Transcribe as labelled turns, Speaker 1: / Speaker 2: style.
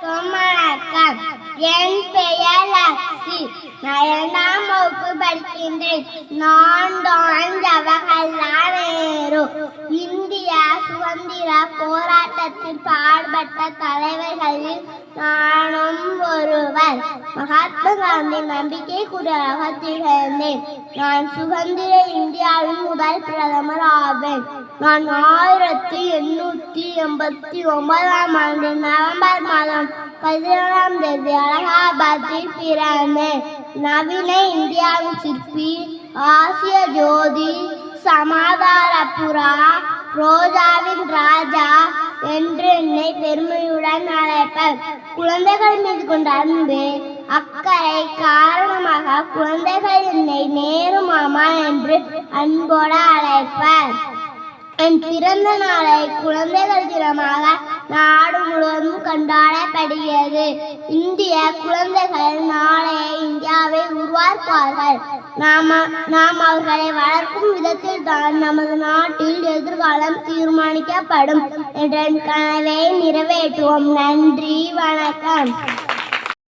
Speaker 1: வணக்கம். என் பெயர் லக்ஷி. நான் 2ஆம் வகுப்பு படிக்கின்றேன். நான் தான் ஜவஹர்லால் நேரு. இந்திய சுதந்திர போராட்டத்தில் பாடுபட்ட தலைவர்களில் நானும் ஒருவர். மகாத்மா காந்தி நம்பிக்கைக்குரியவராக திகழ்ந்தேன். நான் சுதந்திர இந்தியாவின் முதல் பிரதமர் ஆவேன். நான் 1889ஆம் ஆண்டு நவம்பர் மாதம் 17ஆம் தேதி அலகாபாத்தில் பிறந்தேன். நவீன இந்தியாவின் சிற்பி, ஆசிய ஜோதி, சமாதானபுரா, ரோஜாவின் ராஜா என்று என்னை பெருமையுடன் அழைப்பர். குழந்தைகள் மீது கொண்ட அன்பு, அக்கறை காரணமாக குழந்தைகள் என்னை நேரு மாமா என்று அன்போடு அழைப்பர். என் பிறந்த நாளை குழந்தைகள் தினமாக நாடு முழுவதும் கொண்டாடப்படுகிறது. இந்திய குழந்தைகள் நாளைய இந்தியாவை உருவாக்குவார்கள். நாம் அவர்களை வளர்க்கும் விதத்தில் தான் நமது நாட்டில் எதிர்காலம் தீர்மானிக்கப்படும் என்ற கனவை நிறைவேற்றுவோம். நன்றி, வணக்கம்.